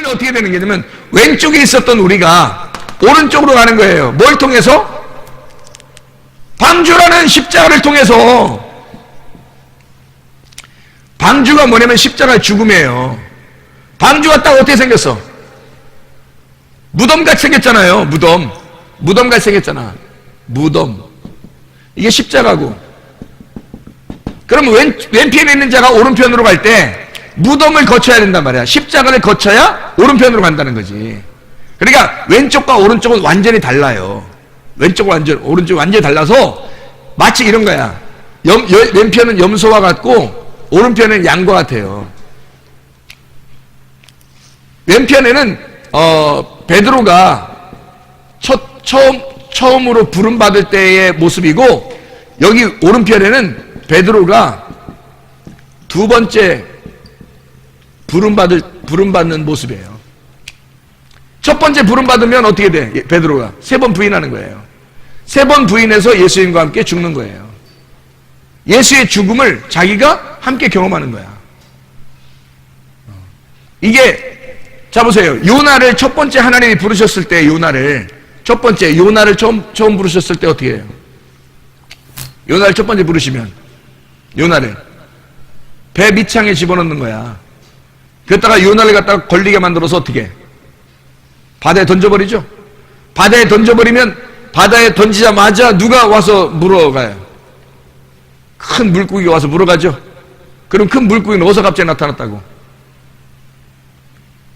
우리는 어떻게 되는 게냐면 왼쪽에 있었던 우리가 오른쪽으로 가는 거예요. 뭘 통해서? 방주라는 십자가를 통해서. 방주가 뭐냐면 십자가의 죽음이에요. 방주가 딱 어떻게 생겼어? 무덤같이 생겼잖아요. 무덤같이 생겼잖아. 무덤. 이게 십자가고. 그러면 왼편에 있는 자가 오른편으로 갈 때 무덤을 거쳐야 된단 말이야. 십자가를 거쳐야 오른편으로 간다는 거지. 그러니까 왼쪽과 오른쪽은 완전히 달라요. 오른쪽이 완전히 달라서 마치 이런 거야. 왼편은 염소와 같고 오른편은 양과 같아요. 왼편에는 베드로가 처음으로 부름받을 때의 모습이고, 여기 오른편에는 베드로가 두 번째 부름받는 모습이에요. 첫 번째 부름받으면 어떻게 돼? 베드로가 3번 부인하는 거예요. 3번 부인해서 예수님과 함께 죽는 거예요. 예수의 죽음을 자기가 함께 경험하는 거야. 이게, 자 보세요. 요나를 첫 번째 하나님이 부르셨을 때, 요나를 처음 부르셨을 때 어떻게 해요? 요나를 첫 번째 부르시면 요나를 배 밑창에 집어넣는 거야. 그랬다가 요나를 갖다가 걸리게 만들어서 어떻게 해? 바다에 던져버리죠. 바다에 던져버리면 바다에 던지자마자 누가 와서 물어가요? 큰 물고기가 와서 물어가죠. 그럼 큰 물고기는 어디서 갑자기 나타났다고?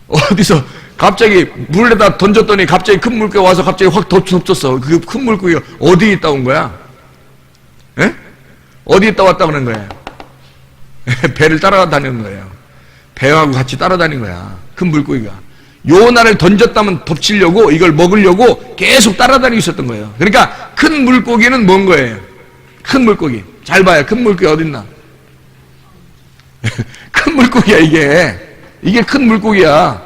어디서 갑자기 물에다 던졌더니 갑자기 큰 물고기가 와서 갑자기 확 덮쳤어. 그 큰 물고기가 어디 있다 온 거야? 에? 어디 있다 왔다 그러는 거예요? 배를 따라다니는 거예요. 배하고 같이 따라다니는 거야. 큰 물고기가. 요나를 던졌다면 덮치려고, 이걸 먹으려고 계속 따라다니고 있었던 거예요. 그러니까 큰 물고기는 뭔 거예요? 큰 물고기. 잘 봐요. 큰 물고기 어딨나? 큰 물고기야, 이게. 이게 큰 물고기야.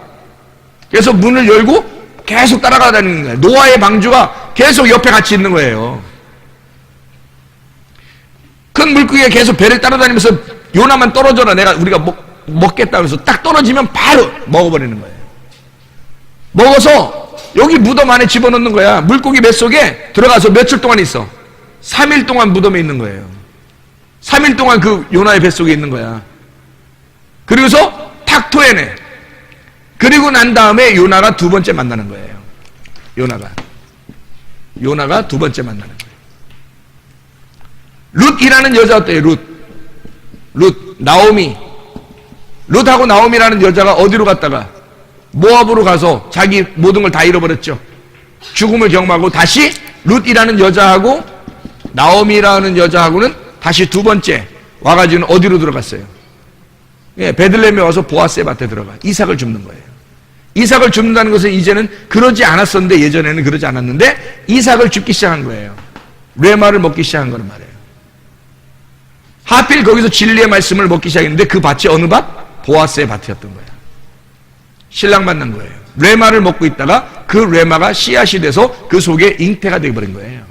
그래서 문을 열고 계속 따라다니는 거예요. 노아의 방주가 계속 옆에 같이 있는 거예요. 큰 물고기가 계속 배를 따라다니면서 요나만 떨어져라. 우리가 먹겠다. 그래서 딱 떨어지면 바로 먹어버리는 거예요. 먹어서 여기 무덤 안에 집어넣는 거야. 물고기 뱃속에 들어가서 며칠 동안 있어? 3일 동안 무덤에 있는 거예요. 3일 동안 그 요나의 뱃속에 있는 거야. 그리고서 탁 토해내. 그리고 난 다음에 요나가 두 번째 만나는 거예요. 요나가 두 번째 만나는 거예요. 룻이라는 여자 어때요? 룻하고 나오미라는 여자가 어디로 갔다가 모압으로 가서 자기 모든 걸 다 잃어버렸죠. 죽음을 경험하고 다시 룻이라는 여자하고 나오미라는 여자하고는 다시 두 번째 와가지고는 어디로 들어갔어요? 예, 베들레헴에 와서 보아스의 밭에 들어가 이삭을 줍는 거예요. 이삭을 줍는다는 것은 이제는 그러지 않았었는데, 예전에는 그러지 않았는데 이삭을 줍기 시작한 거예요. 뢰마를 먹기 시작한 거란 말이에요. 하필 거기서 진리의 말씀을 먹기 시작했는데 그 밭이 어느 밭? 보아스의 밭이었던 거예요. 신랑 만난 거예요. 뢰마를 먹고 있다가 그 뢰마가 씨앗이 돼서 그 속에 잉태가 되어버린 거예요.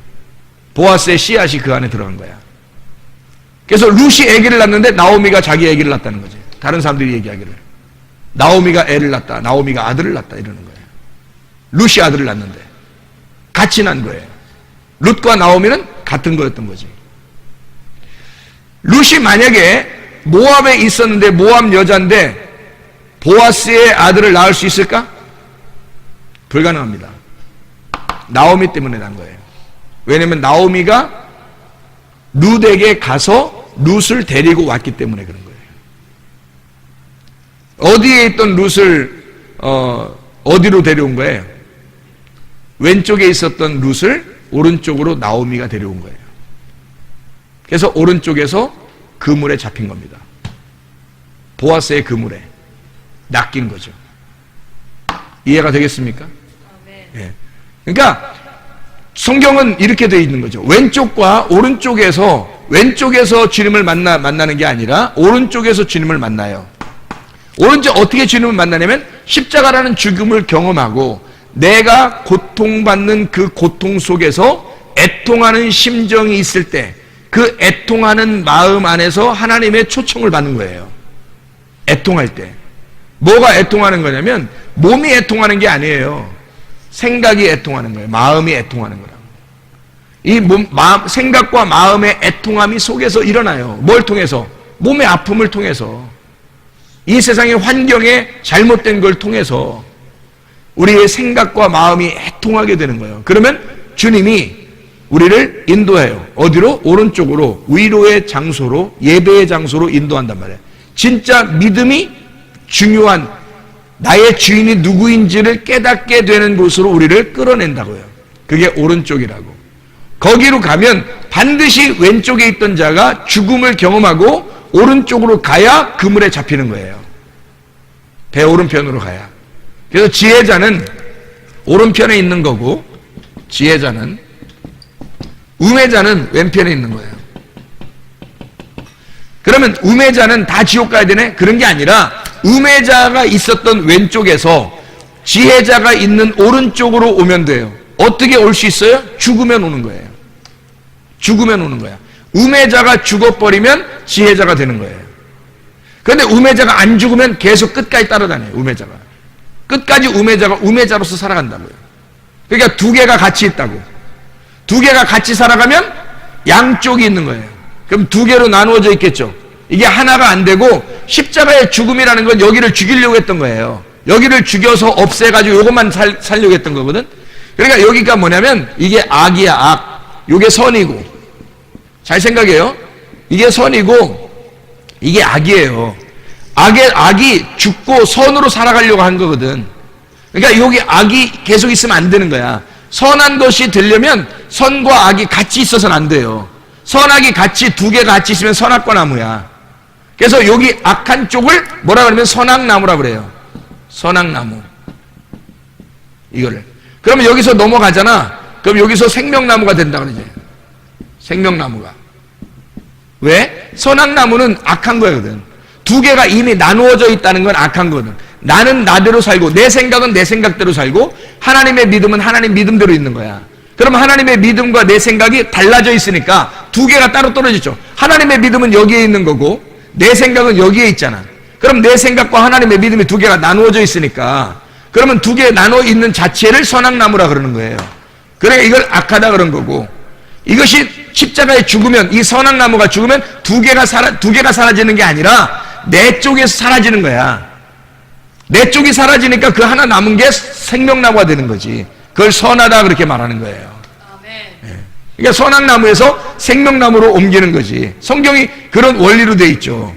보아스의 씨앗이 그 안에 들어간 거야. 그래서 룻이 아기를 낳는데 나오미가 자기 아기를 낳았다는 거지. 다른 사람들이 얘기하기를 나오미가 애를 낳았다, 나오미가 아들을 낳았다 이러는 거예요. 룻이 아들을 낳는데 같이 난 거예요. 룻과 나오미는 같은 거였던 거지. 룻이 만약에 모압에 있었는데, 모압 여자인데 보아스의 아들을 낳을 수 있을까? 불가능합니다. 나오미 때문에 난 거예요. 왜냐면 나오미가 룻에게 가서 룻을 데리고 왔기 때문에 그런 거예요. 어디에 있던 룻을 어디로 데려온 거예요? 왼쪽에 있었던 룻을 오른쪽으로 나오미가 데려온 거예요. 그래서 오른쪽에서 그물에 잡힌 겁니다. 보아스의 그물에 낚인 거죠. 이해가 되겠습니까? 예. 그러니까 성경은 이렇게 되어 있는 거죠. 왼쪽과 오른쪽에서, 왼쪽에서 주님을 만나는 게 아니라 오른쪽에서 주님을 만나요. 오른쪽 어떻게 주님을 만나냐면 십자가라는 죽음을 경험하고 내가 고통받는 그 고통 속에서 애통하는 심정이 있을 때 그 애통하는 마음 안에서 하나님의 초청을 받는 거예요. 애통할 때. 뭐가 애통하는 거냐면 몸이 애통하는 게 아니에요. 생각이 애통하는 거예요. 마음이 애통하는 거라고. 이 생각과 마음의 애통함이 속에서 일어나요. 뭘 통해서? 몸의 아픔을 통해서. 이 세상의 환경에 잘못된 걸 통해서 우리의 생각과 마음이 애통하게 되는 거예요. 그러면 주님이 우리를 인도해요. 어디로? 오른쪽으로, 위로의 장소로, 예배의 장소로 인도한단 말이에요. 진짜 믿음이 중요한 나의 주인이 누구인지를 깨닫게 되는 곳으로 우리를 끌어낸다고요. 그게 오른쪽이라고. 거기로 가면 반드시 왼쪽에 있던 자가 죽음을 경험하고 오른쪽으로 가야 그물에 잡히는 거예요. 배 오른편으로 가야. 그래서 지혜자는 오른편에 있는 거고, 지혜자는, 우매자는 왼편에 있는 거예요. 그러면 우매자는 다 지옥 가야 되네? 그런 게 아니라 우매자가 있었던 왼쪽에서 지혜자가 있는 오른쪽으로 오면 돼요. 어떻게 올 수 있어요? 죽으면 오는 거예요. 죽으면 오는 거야. 우매자가 죽어버리면 지혜자가 되는 거예요. 그런데 우매자가 안 죽으면 계속 끝까지 따라다녀요. 우매자가. 끝까지 우매자가 우매자로서 살아간다고요. 그러니까 두 개가 같이 있다고. 두 개가 같이 살아가면 양쪽이 있는 거예요. 그럼 두 개로 나누어져 있겠죠. 이게 하나가 안 되고 십자가의 죽음이라는 건 여기를 죽이려고 했던 거예요. 여기를 죽여서 없애가지고 이것만 살려고 했던 거거든. 그러니까 여기가 뭐냐면 이게 악이야, 악. 이게 선이고. 잘 생각해요. 이게 선이고 이게 악이에요. 악이 죽고 선으로 살아가려고 한 거거든. 그러니까 여기 악이 계속 있으면 안 되는 거야. 선한 것이 되려면 선과 악이 같이 있어서는 안 돼요. 선악이 같이 두 개가 같이 있으면 선악과 나무야. 그래서 여기 악한 쪽을 뭐라 그러면 선악나무라 그래요. 선악나무. 이거를. 그러면 여기서 넘어가잖아. 그럼 여기서 생명나무가 된다 그러지. 생명나무가. 왜? 선악나무는 악한 거거든. 두 개가 이미 나누어져 있다는 건 악한 거거든. 나는 나대로 살고 내 생각은 내 생각대로 살고 하나님의 믿음은 하나님 믿음대로 있는 거야. 그럼 하나님의 믿음과 내 생각이 달라져 있으니까 두 개가 따로 떨어지죠. 하나님의 믿음은 여기에 있는 거고 내 생각은 여기에 있잖아. 그럼 내 생각과 하나님의 믿음이 두 개가 나누어져 있으니까 그러면 두 개 나눠 있는 자체를 선악나무라 그러는 거예요. 그러니까 이걸 악하다 그런 거고, 이것이 십자가에 죽으면, 이 선악나무가 죽으면 두 개가 사라지는 게 아니라 내 쪽에서 사라지는 거야. 내 쪽이 사라지니까 그 하나 남은 게 생명나무가 되는 거지. 그걸 선하다 그렇게 말하는 거예요. 아멘. 그러니까 선악나무에서 생명나무로 옮기는 거지. 성경이 그런 원리로 돼 있죠.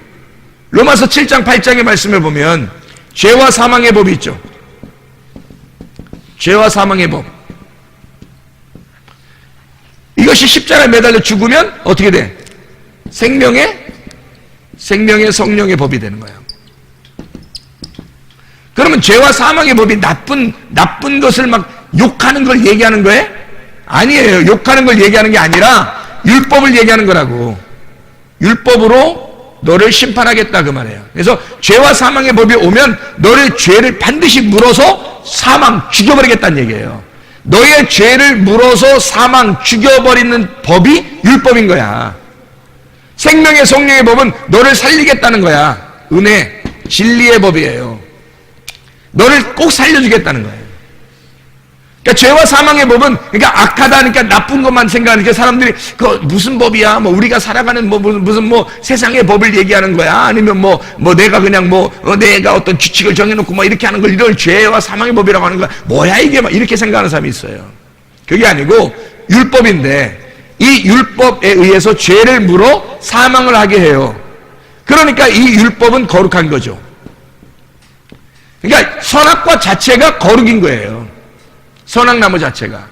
로마서 7장 8장의 말씀을 보면 죄와 사망의 법이 있죠. 죄와 사망의 법. 이것이 십자가에 매달려 죽으면 어떻게 돼? 생명의 성령의 법이 되는 거예요. 그러면 죄와 사망의 법이 나쁜 것을 막 욕하는 걸 얘기하는 거예요? 아니에요. 욕하는 걸 얘기하는 게 아니라 율법을 얘기하는 거라고. 율법으로 너를 심판하겠다 그 말이에요. 그래서 죄와 사망의 법이 오면 너의 죄를 반드시 물어서 죽여버리겠다는 얘기예요. 너의 죄를 물어서 죽여버리는 법이 율법인 거야. 생명의 성령의 법은 너를 살리겠다는 거야. 은혜, 진리의 법이에요. 너를 꼭 살려주겠다는 거예요. 그러니까 죄와 사망의 법은, 그러니까 악하다니까 나쁜 것만 생각하니까 사람들이 그 무슨 법이야? 뭐 우리가 살아가는 무슨 세상의 법을 얘기하는 거야? 아니면 내가 그냥 내가 어떤 규칙을 정해놓고 이렇게 하는 걸 이걸 죄와 사망의 법이라고 하는 거야? 뭐야 이게? 막 이렇게 생각하는 사람이 있어요. 그게 아니고 율법인데 이 율법에 의해서 죄를 물어 사망을 하게 해요. 그러니까 이 율법은 거룩한 거죠. 그러니까 선악과 자체가 거룩인 거예요. 선악나무 자체가.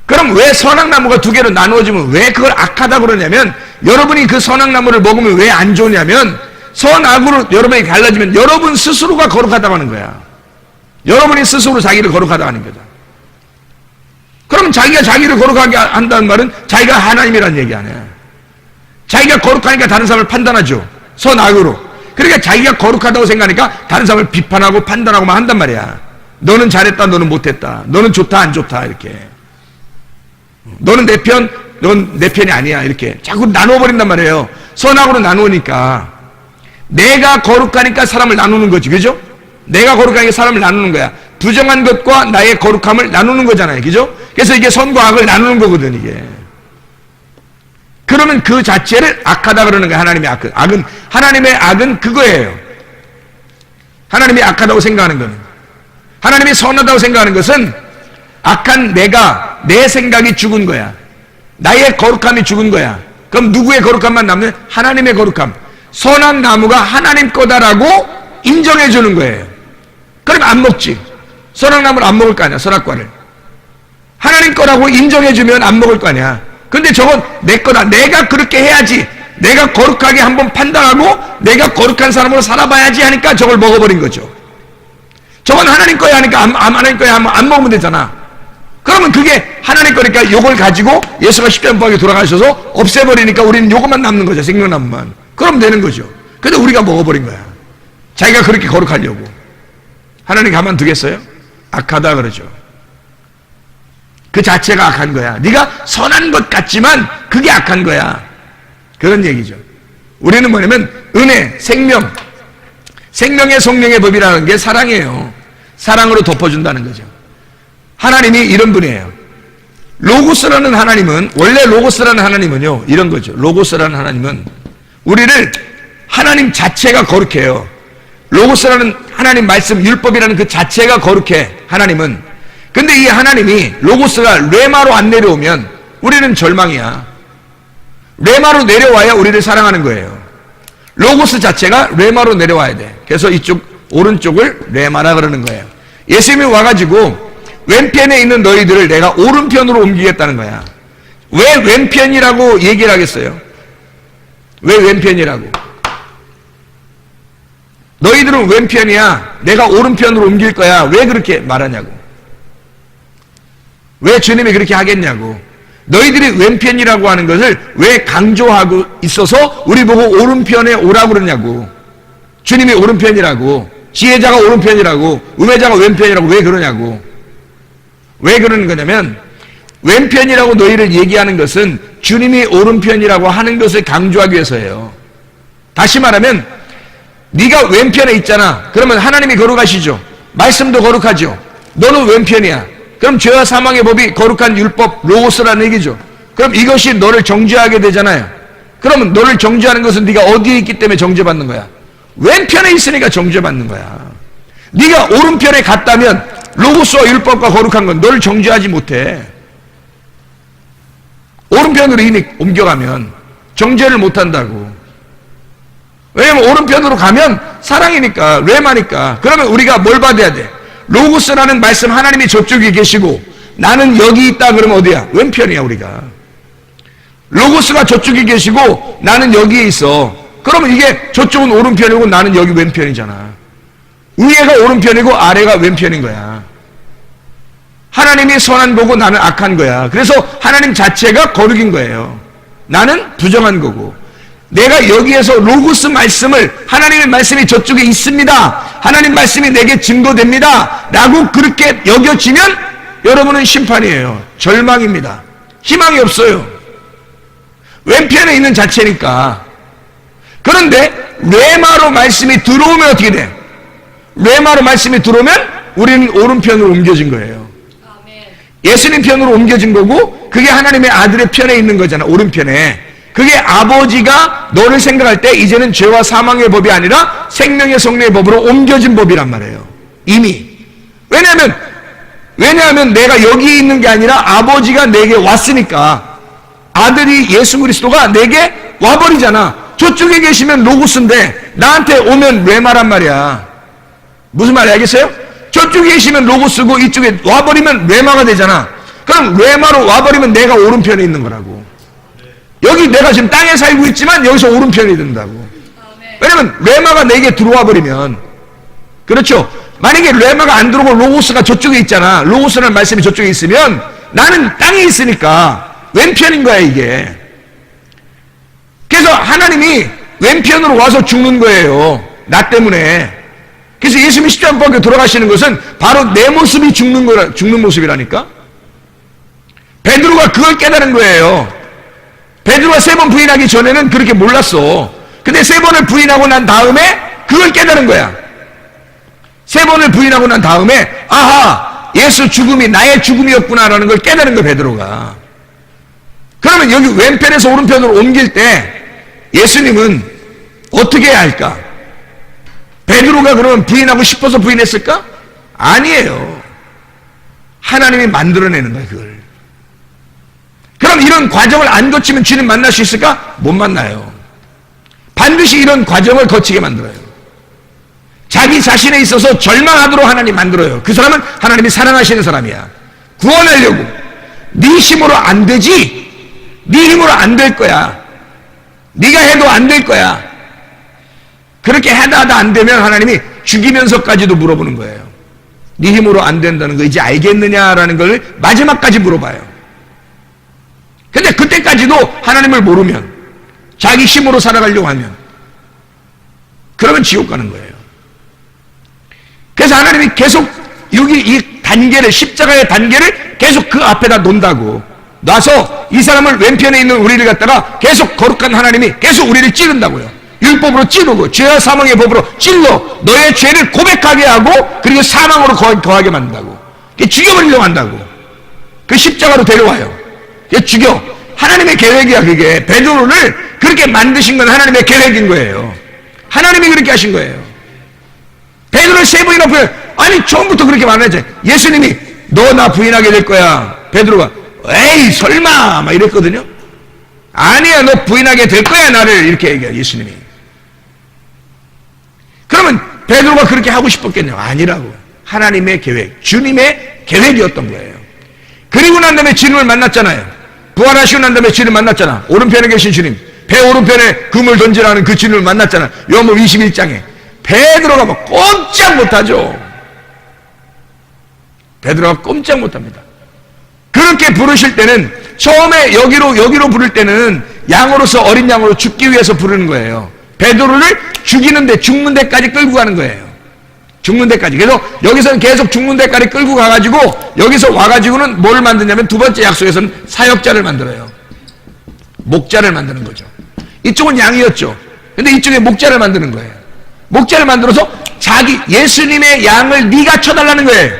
그럼 왜 선악나무가 두 개로 나누어지면 왜 그걸 악하다고 그러냐면, 여러분이 그 선악나무를 먹으면 왜 안 좋냐면, 선악으로 여러분이 갈라지면 여러분 스스로가 거룩하다고 하는 거야. 여러분이 스스로 자기를 거룩하다고 하는 거죠. 그럼 자기가 자기를 거룩하게 한다는 말은 자기가 하나님이라는 얘기 아니야. 자기가 거룩하니까 다른 사람을 판단하죠. 선악으로. 그러니까 자기가 거룩하다고 생각하니까 다른 사람을 비판하고 판단하고만 한단 말이야. 너는 잘했다, 너는 못했다. 너는 좋다, 안 좋다, 이렇게. 너는 내 편, 넌 내 편이 아니야, 이렇게. 자꾸 나눠버린단 말이에요. 선악으로 나누니까. 내가 거룩하니까 사람을 나누는 거지, 그죠? 내가 거룩한 게 사람을 나누는 거야. 부정한 것과 나의 거룩함을 나누는 거잖아요. 그죠? 그래서 이게 선과 악을 나누는 거거든, 이게. 그러면 그 자체를 악하다 그러는 거야, 하나님의 악은. 하나님의 악은 그거예요. 하나님이 악하다고 생각하는 거는. 하나님이 선하다고 생각하는 것은 악한 내 생각이 죽은 거야. 나의 거룩함이 죽은 거야. 그럼 누구의 거룩함만 남는? 하나님의 거룩함. 선한 나무가 하나님 거다라고 인정해 주는 거예요. 그럼 안 먹지. 선한 나무를 안 먹을 거 아니야, 선악과를. 하나님 거라고 인정해 주면 안 먹을 거 아니야. 근데 저건 내 거다. 내가 그렇게 해야지. 내가 거룩하게 한번 판단하고 내가 거룩한 사람으로 살아봐야지 하니까 저걸 먹어버린 거죠. 저건 하나님 거야 하니까 하나님 거야 하면 안 먹으면 되잖아. 그러면 그게 하나님 거니까 이걸 가지고 예수가 십자가에 돌아가셔서 없애버리니까 우리는 이것만 남는 거죠. 생명나무만. 그럼 되는 거죠. 근데 우리가 먹어버린 거야. 자기가 그렇게 거룩하려고. 하나님 가만 두겠어요? 악하다 그러죠. 그 자체가 악한 거야. 네가 선한 것 같지만 그게 악한 거야. 그런 얘기죠. 우리는 뭐냐면 은혜, 생명의 성령의 법이라는 게 사랑이에요. 사랑으로 덮어준다는 거죠. 하나님이 이런 분이에요. 로고스라는 하나님은, 원래 로고스라는 하나님은요, 이런 거죠. 로고스라는 하나님은 우리를, 하나님 자체가 거룩해요. 로고스라는 하나님 말씀, 율법이라는 그 자체가 거룩해, 하나님은. 근데 이 하나님이, 로고스가 레마로 안 내려오면 우리는 절망이야. 레마로 내려와야 우리를 사랑하는 거예요. 로고스 자체가 레마로 내려와야 돼. 그래서 이쪽 오른쪽을 레마라 그러는 거예요. 예수님이 와가지고 왼편에 있는 너희들을 내가 오른편으로 옮기겠다는 거야. 왜 왼편이라고 얘기를 하겠어요? 왜 왼편이라고? 너희들은 왼편이야. 내가 오른편으로 옮길 거야. 왜 그렇게 말하냐고. 왜 주님이 그렇게 하겠냐고. 너희들이 왼편이라고 하는 것을 왜 강조하고 있어서 우리 보고 오른편에 오라고 그러냐고. 주님이 오른편이라고, 지혜자가 오른편이라고, 우매자가 왼편이라고 왜 그러냐고. 왜 그러는 거냐면, 왼편이라고 너희를 얘기하는 것은 주님이 오른편이라고 하는 것을 강조하기 위해서예요. 다시 말하면 네가 왼편에 있잖아. 그러면 하나님이 거룩하시죠. 말씀도 거룩하죠. 너는 왼편이야. 그럼 죄와 사망의 법이 거룩한 율법, 로고스라는 얘기죠. 그럼 이것이 너를 정죄하게 되잖아요. 그러면 너를 정죄하는 것은 네가 어디에 있기 때문에 정죄받는 거야? 왼편에 있으니까 정죄받는 거야. 네가 오른편에 갔다면 로고스와 율법과 거룩한 건 너를 정죄하지 못해. 오른편으로 이미 옮겨가면 정죄를 못한다고. 왜냐면 오른편으로 가면 사랑이니까, 레마니까. 그러면 우리가 뭘 받아야 돼? 로고스라는 말씀, 하나님이 저쪽에 계시고 나는 여기 있다 그러면 어디야? 왼편이야. 우리가 로고스가 저쪽에 계시고 나는 여기에 있어. 그러면 이게 저쪽은 오른편이고 나는 여기 왼편이잖아. 위에가 오른편이고 아래가 왼편인 거야. 하나님이 선한 거고 나는 악한 거야. 그래서 하나님 자체가 거룩인 거예요. 나는 부정한 거고. 내가 여기에서 로고스 말씀을, 하나님의 말씀이 저쪽에 있습니다, 하나님 말씀이 내게 증거됩니다 라고 그렇게 여겨지면 여러분은 심판이에요. 절망입니다. 희망이 없어요. 왼편에 있는 자체니까. 그런데 레마로 말씀이 들어오면 어떻게 돼? 레마로 말씀이 들어오면 우리는 오른편으로 옮겨진 거예요. 예수님 편으로 옮겨진 거고, 그게 하나님의 아들의 편에 있는 거잖아. 오른편에. 그게 아버지가 너를 생각할 때 이제는 죄와 사망의 법이 아니라 생명의 성령의 법으로 옮겨진 법이란 말이에요. 이미. 왜냐하면 내가 여기 있는 게 아니라 아버지가 내게 왔으니까. 아들이 예수 그리스도가 내게 와버리잖아. 저쪽에 계시면 로고스인데 나한테 오면 레마란 말이야. 무슨 말인지 알겠어요? 저쪽에 계시면 로고스고 이쪽에 와버리면 레마가 되잖아. 그럼 레마로 와버리면 내가 오른편에 있는 거라고. 여기 내가 지금 땅에 살고 있지만 여기서 오른편이 된다고. 왜냐면 레마가 내게 들어와 버리면. 그렇죠? 만약에 레마가 안 들어오고 로고스가 저쪽에 있잖아. 로고스라는 말씀이 저쪽에 있으면 나는 땅에 있으니까 왼편인 거야 이게. 그래서 하나님이 왼편으로 와서 죽는 거예요. 나 때문에. 그래서 예수님이 십자가에 돌아가시는 것은 바로 내 모습이 죽는 모습이라니까. 베드로가 그걸 깨달은 거예요. 베드로가 3번 부인하기 전에는 그렇게 몰랐어. 근데 3번을 부인하고 난 다음에 그걸 깨달은 거야. 3번을 부인하고 난 다음에 아하, 예수 죽음이 나의 죽음이었구나라는 걸 깨달은 거예요, 베드로가. 그러면 여기 왼편에서 오른편으로 옮길 때 예수님은 어떻게 해야 할까? 베드로가 그러면 부인하고 싶어서 부인했을까? 아니에요. 하나님이 만들어내는 거예요, 그걸. 그럼 이런 과정을 안 거치면 주님 만날 수 있을까? 못 만나요. 반드시 이런 과정을 거치게 만들어요. 자기 자신에 있어서 절망하도록 하나님 만들어요. 그 사람은 하나님이 사랑하시는 사람이야. 구원하려고. 네 힘으로 안 되지. 네 힘으로 안 될 거야. 네가 해도 안 될 거야. 그렇게 하다 안 되면 하나님이 죽이면서까지도 물어보는 거예요. 네 힘으로 안 된다는 거 이제 알겠느냐라는 걸 마지막까지 물어봐요. 근데 그때까지도 하나님을 모르면, 자기 힘으로 살아가려고 하면, 그러면 지옥 가는 거예요. 그래서 하나님이 계속 여기 이 단계를, 십자가의 단계를 계속 그 앞에다 놓는다고. 놔서 이 사람을 왼편에 있는 우리를 갖다가 계속 거룩한 하나님이 계속 우리를 찌른다고요. 율법으로 찌르고 죄와 사망의 법으로 찔러 너의 죄를 고백하게 하고, 그리고 사망으로 거하게 만든다고. 죽여버리려고 한다고. 그 십자가로 데려와요. 죽여. 하나님의 계획이야, 그게. 베드로를 그렇게 만드신 건 하나님의 계획인 거예요. 하나님이 그렇게 하신 거예요. 베드로를 3번이나 부인, 아니 처음부터 그렇게 말했지. 예수님이 너 나 부인하게 될 거야. 베드로가 에이 설마 막 이랬거든요. 아니야, 너 부인하게 될 거야 나를, 이렇게 얘기해요, 예수님이. 그러면 베드로가 그렇게 하고 싶었겠냐? 아니라고. 하나님의 계획, 주님의 계획이었던 거예요. 그리고 난 다음에 주님을 만났잖아요. 부활하시고 난 다음에 주님을 만났잖아. 오른편에 계신 주님, 배 오른편에 금을 던지라는 그 주님을 만났잖아. 요한복음 21장에 베드로가 막 꼼짝 못하죠. 베드로가 꼼짝 못합니다. 그렇게 부르실 때는, 처음에 여기로 부를 때는 양으로서, 어린 양으로 죽기 위해서 부르는 거예요. 베드로를 죽는 데까지 끌고 가는 거예요. 죽는 데까지. 그래서 여기서는 계속 죽는 데까지 끌고 가가지고, 여기서 와가지고는 뭘 만드냐면, 두 번째 약속에서는 사역자를 만들어요. 목자를 만드는 거죠. 이쪽은 양이었죠. 근데 이쪽에 목자를 만드는 거예요. 목자를 만들어서 예수님의 양을 네가 쳐달라는 거예요.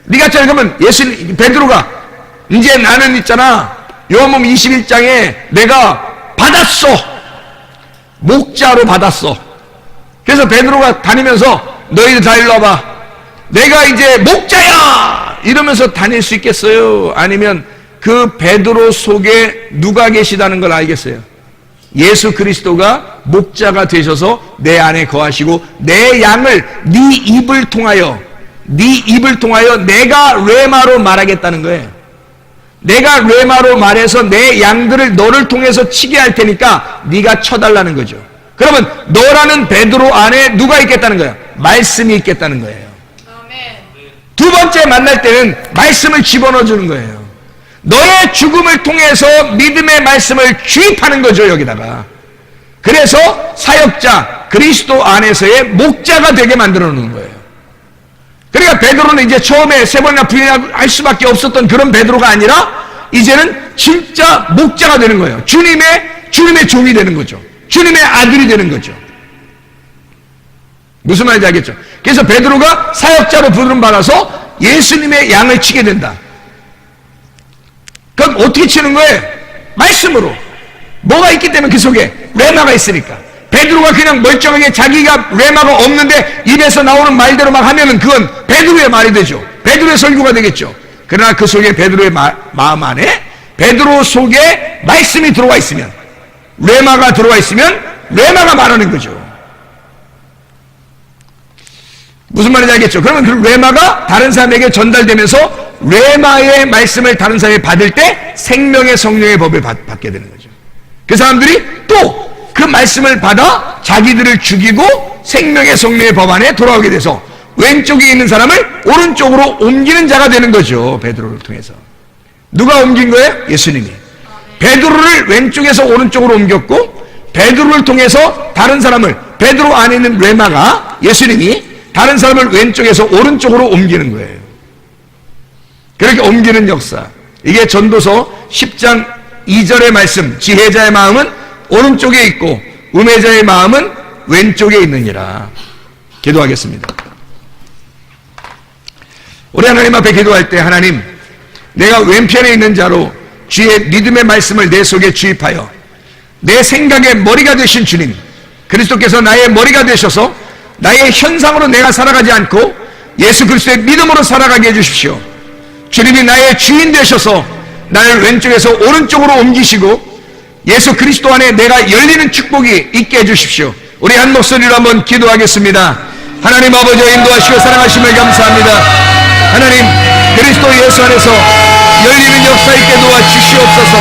네가 쳐달라는 거면 베드로가 이제 나는 있잖아, 요한복음 21장에 내가 받았어. 목자로 받았어. 그래서 베드로가 다니면서 너희들 다 일로 와봐. 내가 이제 목자야! 이러면서 다닐 수 있겠어요? 아니면 그 베드로 속에 누가 계시다는 걸 알겠어요? 예수 그리스도가 목자가 되셔서 내 안에 거하시고, 내 양을 네 입을 통하여 내가 레마로 말하겠다는 거예요. 내가 레마로 말해서 내 양들을 너를 통해서 치게 할 테니까 네가 쳐달라는 거죠. 그러면 너라는 베드로 안에 누가 있겠다는 거예요? 말씀이 있겠다는 거예요. 두 번째 만날 때는 말씀을 집어넣어 주는 거예요. 너의 죽음을 통해서 믿음의 말씀을 주입하는 거죠, 여기다가. 그래서 사역자, 그리스도 안에서의 목자가 되게 만들어 놓는 거예요. 그러니까 베드로는 이제 처음에 3번이나 부인할 수밖에 없었던 그런 베드로가 아니라, 이제는 진짜 목자가 되는 거예요. 주님의 종이 되는 거죠. 주님의 아들이 되는 거죠. 무슨 말인지 알겠죠? 그래서 베드로가 사역자로 부름받아서 예수님의 양을 치게 된다. 그럼 어떻게 치는 거예요? 말씀으로. 뭐가 있기 때문에 그 속에 레마가 있으니까. 베드로가 그냥 멀쩡하게 자기가 레마가 없는데 입에서 나오는 말대로 막 하면은 그건 베드로의 말이 되죠. 베드로의 설교가 되겠죠. 그러나 그 속에 베드로의 마음 안에, 베드로 속에 말씀이 들어와 있으면, 레마가 들어와 있으면 레마가 말하는 거죠. 무슨 말인지 알겠죠? 그러면 그 레마가 다른 사람에게 전달되면서 레마의 말씀을 다른 사람이 받을 때 생명의 성령의 법을 받게 되는 거죠. 그 사람들이 또 그 말씀을 받아 자기들을 죽이고 생명의 성령의 법 안에 돌아오게 돼서 왼쪽에 있는 사람을 오른쪽으로 옮기는 자가 되는 거죠. 베드로를 통해서. 누가 옮긴 거예요? 예수님이. 베드로를 왼쪽에서 오른쪽으로 옮겼고, 베드로를 통해서 다른 사람을, 베드로 안에 있는 레마가, 예수님이 다른 사람을 왼쪽에서 오른쪽으로 옮기는 거예요. 그렇게 옮기는 역사. 이게 전도서 10장 2절의 말씀, 지혜자의 마음은 오른쪽에 있고 음해자의 마음은 왼쪽에 있느니라. 기도하겠습니다. 우리 하나님 앞에 기도할 때 하나님, 내가 왼편에 있는 자로 주의 믿음의 말씀을 내 속에 주입하여 내 생각의 머리가 되신 주님, 그리스도께서 나의 머리가 되셔서 나의 현상으로 내가 살아가지 않고 예수 그리스도의 믿음으로 살아가게 해주십시오. 주님이 나의 주인 되셔서 나를 왼쪽에서 오른쪽으로 옮기시고 예수 그리스도 안에 내가 열리는 축복이 있게 해주십시오. 우리 한 목소리로 한번 기도하겠습니다. 하나님 아버지 인도하시고 사랑하심을 감사합니다. 하나님, 그리스도 예수 안에서 열리는 역사 있게 도와주시옵소서.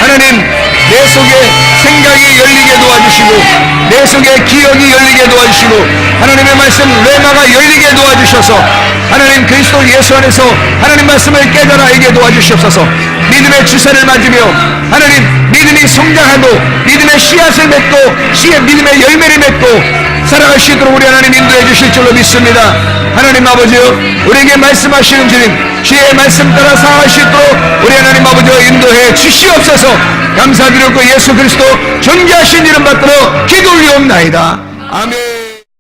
하나님, 내 속에 생각이 열리게 도와주시고 내 속에 기억이 열리게 도와주시고 하나님의 말씀 레마가 열리게 도와주셔서 하나님 그리스도 예수 안에서 하나님 말씀을 깨달아 알게 도와주시옵소서. 믿음의 주사를 맞으며 하나님 믿음이 성장하고 믿음의 씨앗을 맺고 믿음의 열매를 맺고 살아갈 수 있도록 우리 하나님 인도해 주실 줄로 믿습니다. 하나님 아버지요, 우리에게 말씀하시는 주님, 주의 말씀 따라 살아갈 수 있도록 우리 하나님 아버지요 인도해 주시옵소서. 감사드리고 예수 그리스도 존귀하신 이름 받들어 기도 올리옵나이다. 아멘.